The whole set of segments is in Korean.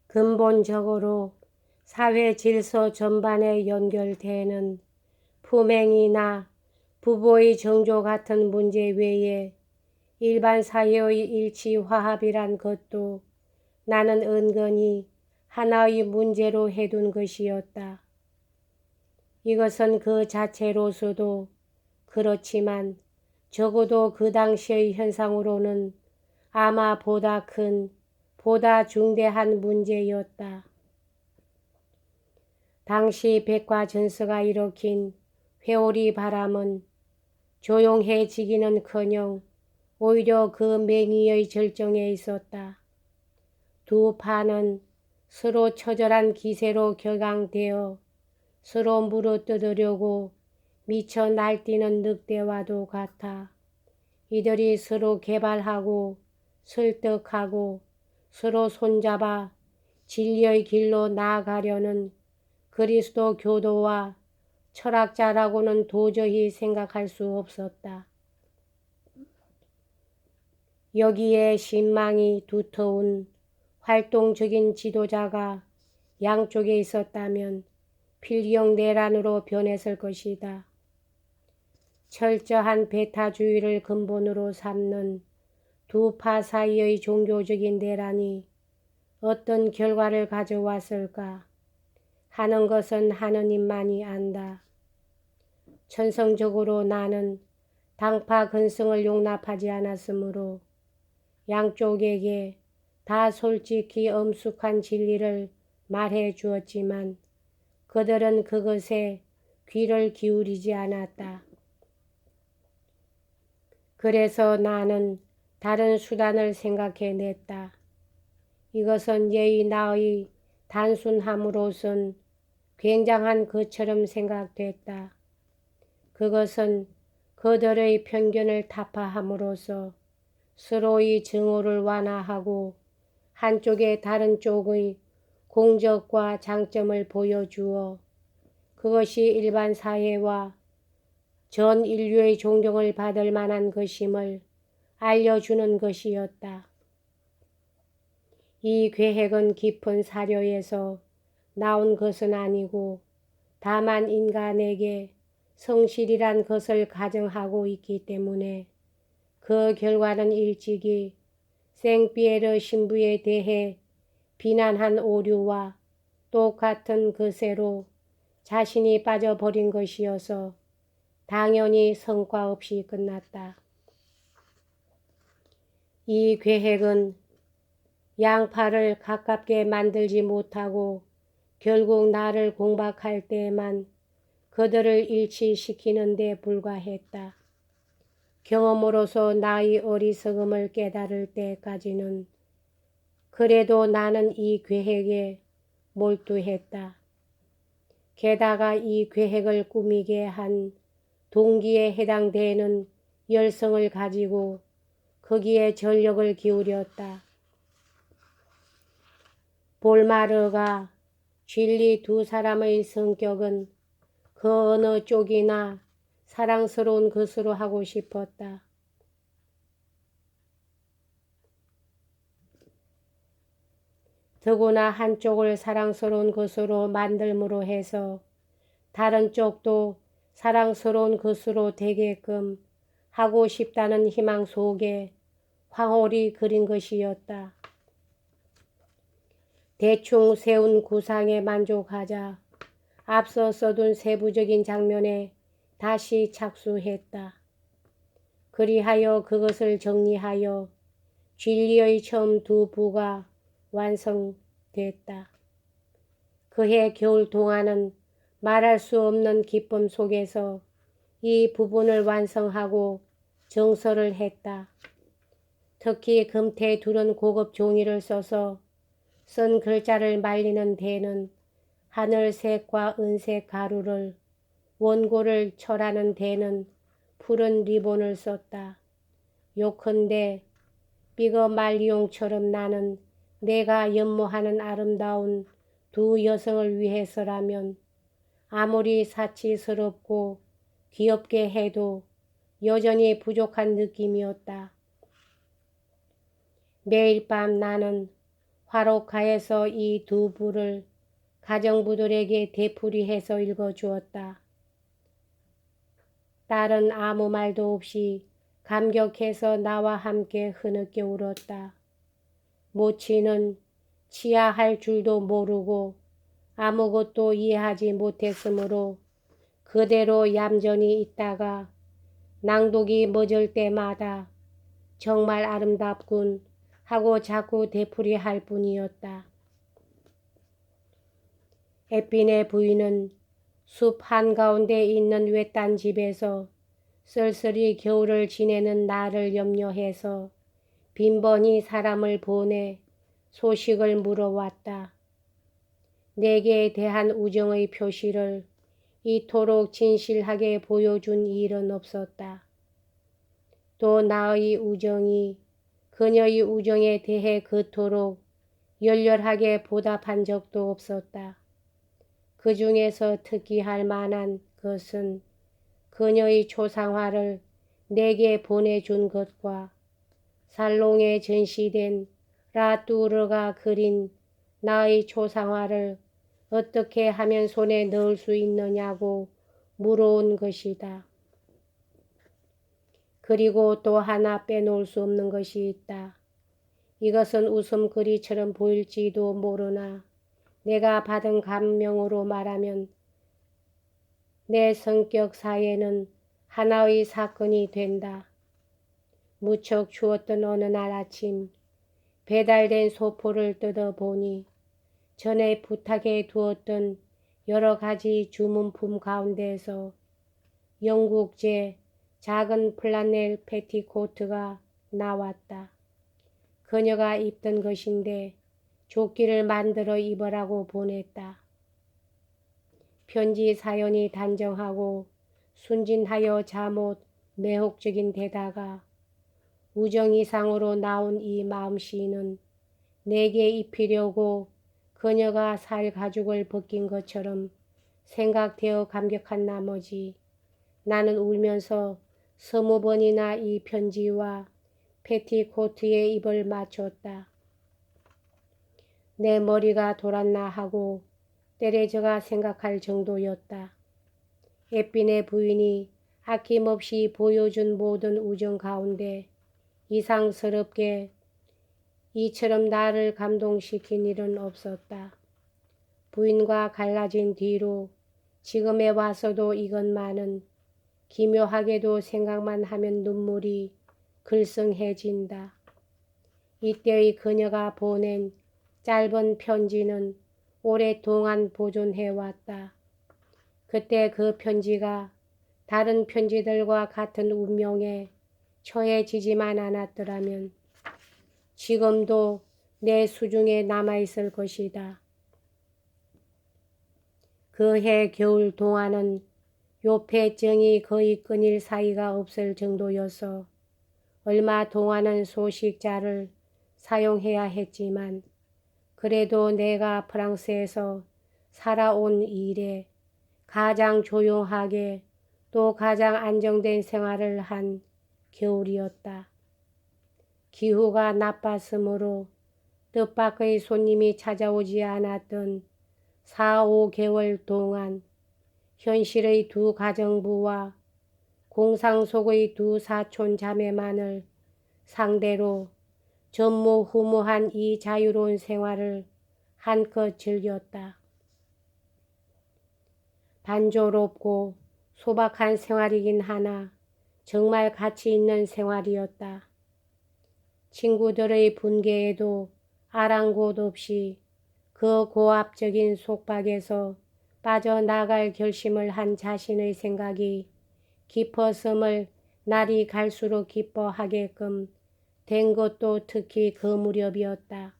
근본적으로 사회 질서 전반에 연결되는 품행이나 부부의 정조 같은 문제 외에 일반 사회의 일치 화합이란 것도 나는 은근히 하나의 문제로 해둔 것이었다. 이것은 그 자체로서도 그렇지만 적어도 그 당시의 현상으로는 아마 보다 큰, 보다 중대한 문제였다. 당시 백과전서가 일으킨 회오리 바람은 조용해지기는커녕 오히려 그 맹위의 절정에 있었다. 두 파는 서로 처절한 기세로 격앙되어 서로 물어뜯으려고 미쳐 날뛰는 늑대와도 같아. 이들이 서로 개발하고 설득하고 서로 손잡아 진리의 길로 나아가려는 그리스도 교도와 철학자라고는 도저히 생각할 수 없었다. 여기에 신망이 두터운 활동적인 지도자가 양쪽에 있었다면 필경내란으로 변했을 것이다. 철저한 배타주의를 근본으로 삼는 두 파 사이의 종교적인 내란이 어떤 결과를 가져왔을까 하는 것은 하느님만이 안다. 천성적으로 나는 당파 근성을 용납하지 않았으므로 양쪽에게 다 솔직히 엄숙한 진리를 말해 주었지만 그들은 그것에 귀를 기울이지 않았다. 그래서 나는 다른 수단을 생각해냈다. 이것은 예의 나의 단순함으로선 굉장한 것처럼 생각됐다. 그것은 그들의 편견을 타파함으로써 서로의 증오를 완화하고 한쪽의 다른 쪽의 공적과 장점을 보여주어 그것이 일반 사회와 전 인류의 존경을 받을 만한 것임을 알려주는 것이었다. 이 계획은 깊은 사료에서 나온 것은 아니고 다만 인간에게 성실이란 것을 가정하고 있기 때문에 그 결과는 일찍이 생피에르 신부에 대해 비난한 오류와 똑같은 것에로 자신이 빠져버린 것이어서 당연히 성과 없이 끝났다. 이 계획은 양파를 가깝게 만들지 못하고 결국 나를 공박할 때에만 그들을 일치시키는 데 불과했다. 경험으로서 나의 어리석음을 깨달을 때까지는 그래도 나는 이 계획에 몰두했다. 게다가 이 계획을 꾸미게 한 동기에 해당되는 열성을 가지고 거기에 전력을 기울였다. 볼마르가 진리 두 사람의 성격은 그 어느 쪽이나 사랑스러운 것으로 하고 싶었다. 더구나 한쪽을 사랑스러운 것으로 만들므로 해서 다른 쪽도 사랑스러운 것으로 되게끔 하고 싶다는 희망 속에 황홀히 그린 것이었다. 대충 세운 구상에 만족하자 앞서 써둔 세부적인 장면에 다시 착수했다. 그리하여 그것을 정리하여 진리의 처음 두 부가 완성됐다. 그해 겨울 동안은 말할 수 없는 기쁨 속에서 이 부분을 완성하고 정서를 했다. 특히 금태 두른 고급 종이를 써서 쓴 글자를 말리는 데는 하늘색과 은색 가루를, 원고를 철하는 데는 푸른 리본을 썼다. 요컨대 삐거말리용처럼 나는 내가 연모하는 아름다운 두 여성을 위해서라면 아무리 사치스럽고 귀엽게 해도 여전히 부족한 느낌이었다. 매일 밤 나는 화록하여서 이 두 부를 가정부들에게 되풀이해서 읽어주었다. 딸은 아무 말도 없이 감격해서 나와 함께 흐느껴 울었다. 모친은 치아할 줄도 모르고 아무것도 이해하지 못했으므로 그대로 얌전히 있다가 낭독이 멎을 때마다 정말 아름답군 하고 자꾸 되풀이할 뿐이었다. 에핀의 부인은 숲 한가운데 있는 외딴 집에서 쓸쓸히 겨울을 지내는 나를 염려해서 빈번히 사람을 보내 소식을 물어왔다. 내게 대한 우정의 표시를 이토록 진실하게 보여준 일은 없었다. 또 나의 우정이 그녀의 우정에 대해 그토록 열렬하게 보답한 적도 없었다. 그 중에서 특기할 만한 것은 그녀의 초상화를 내게 보내준 것과 살롱에 전시된 라뚜르가 그린 나의 초상화를 어떻게 하면 손에 넣을 수 있느냐고 물어온 것이다. 그리고 또 하나 빼놓을 수 없는 것이 있다. 이것은 웃음거리처럼 보일지도 모르나 내가 받은 감명으로 말하면 내 성격사에는 하나의 사건이 된다. 무척 추웠던 어느 날 아침 배달된 소포를 뜯어보니 전에 부탁해 두었던 여러 가지 주문품 가운데서 영국제 작은 플라넬 패티코트가 나왔다. 그녀가 입던 것인데 조끼를 만들어 입으라고 보냈다. 편지 사연이 단정하고 순진하여 잠옷 매혹적인 데다가 우정 이상으로 나온 이 마음씨는 내게 입히려고 그녀가 살 가죽을 벗긴 것처럼 생각되어 감격한 나머지 나는 울면서 20번이나 이 편지와 패티코트에 입을 맞췄다. 내 머리가 돌았나 하고 때레저가 생각할 정도였다. 에핀의 부인이 아낌없이 보여준 모든 우정 가운데 이상스럽게 이처럼 나를 감동시킨 일은 없었다. 부인과 갈라진 뒤로 지금에 와서도 이것만은 기묘하게도 생각만 하면 눈물이 글썽해진다. 이때의 그녀가 보낸 짧은 편지는 오랫동안 보존해왔다. 그때 그 편지가 다른 편지들과 같은 운명에 처해지지만 않았더라면 지금도 내 수중에 남아있을 것이다. 그해 겨울 동안은 요폐증이 거의 끊일 사이가 없을 정도여서 얼마 동안은 소식자를 사용해야 했지만 그래도 내가 프랑스에서 살아온 이래 가장 조용하게 또 가장 안정된 생활을 한 겨울이었다. 기후가 나빴으므로 뜻밖의 손님이 찾아오지 않았던 4, 5개월 동안 현실의 두 가정부와 공상 속의 두 사촌 자매만을 상대로 전무후무한 이 자유로운 생활을 한껏 즐겼다. 단조롭고 소박한 생활이긴 하나 정말 가치 있는 생활이었다. 친구들의 분개에도 아랑곳 없이 그 고압적인 속박에서 빠져나갈 결심을 한 자신의 생각이 깊었음을 날이 갈수록 기뻐하게끔 된 것도 특히 그 무렵이었다.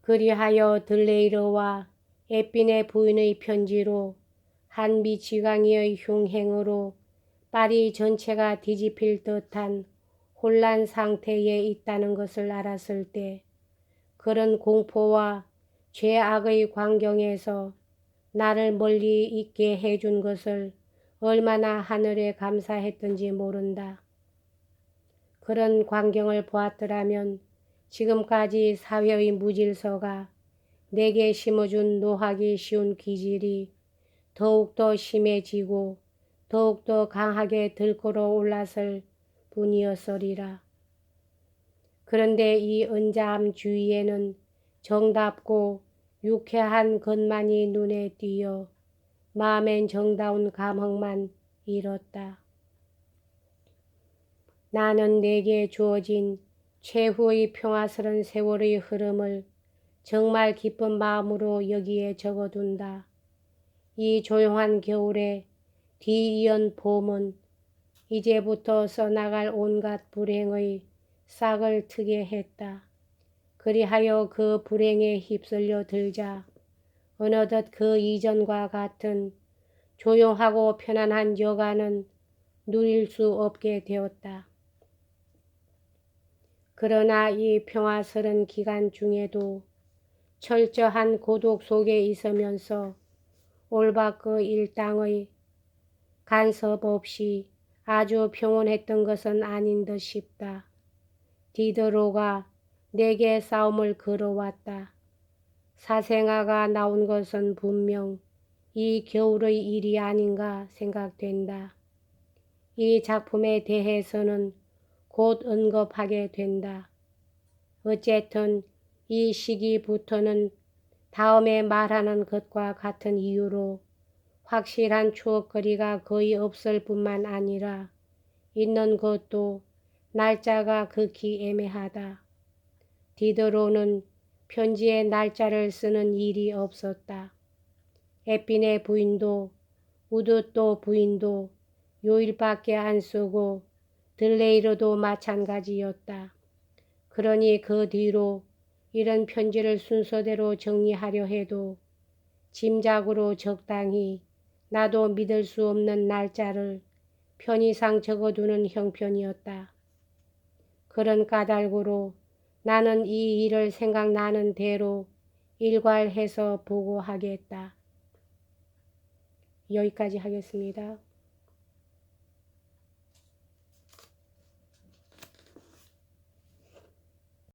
그리하여 들레이르와 에핀의 부인의 편지로 한 미치광이의 흉행으로 파리 전체가 뒤집힐 듯한 혼란 상태에 있다는 것을 알았을 때 그런 공포와 죄악의 광경에서 나를 멀리 있게 해준 것을 얼마나 하늘에 감사했던지 모른다. 그런 광경을 보았더라면 지금까지 사회의 무질서가 내게 심어준 노하기 쉬운 기질이 더욱더 심해지고 더욱더 강하게 들끓어 올랐을 뿐이었으리라. 그런데 이 은자암 주위에는 정답고 유쾌한 것만이 눈에 띄어 마음엔 정다운 감흥만 일었다. 나는 내게 주어진 최후의 평화스런 세월의 흐름을 정말 기쁜 마음으로 여기에 적어둔다. 이 조용한 겨울에 뒤이은 봄은 이제부터 써나갈 온갖 불행의 싹을 트게 했다. 그리하여 그 불행에 휩쓸려 들자 어느덧 그 이전과 같은 조용하고 편안한 여가는 누릴 수 없게 되었다. 그러나 이 평화스런 기간 중에도 철저한 고독 속에 있으면서 올바그 일당의 간섭 없이 아주 평온했던 것은 아닌 듯 싶다. 디더로가 내게 싸움을 걸어왔다. 사생아가 나온 것은 분명 이 겨울의 일이 아닌가 생각된다. 이 작품에 대해서는 곧 언급하게 된다. 어쨌든 이 시기부터는 다음에 말하는 것과 같은 이유로 확실한 추억거리가 거의 없을 뿐만 아니라 있는 것도 날짜가 극히 애매하다. 디더로는 편지에 날짜를 쓰는 일이 없었다. 에핀의 부인도 우드또 부인도 요일밖에 안 쓰고 들레이로도 마찬가지였다. 그러니 그 뒤로 이런 편지를 순서대로 정리하려 해도 짐작으로 적당히 나도 믿을 수 없는 날짜를 편의상 적어두는 형편이었다. 그런 까닭으로 나는 이 일을 생각나는 대로 일괄해서 보고하겠다. 여기까지 하겠습니다.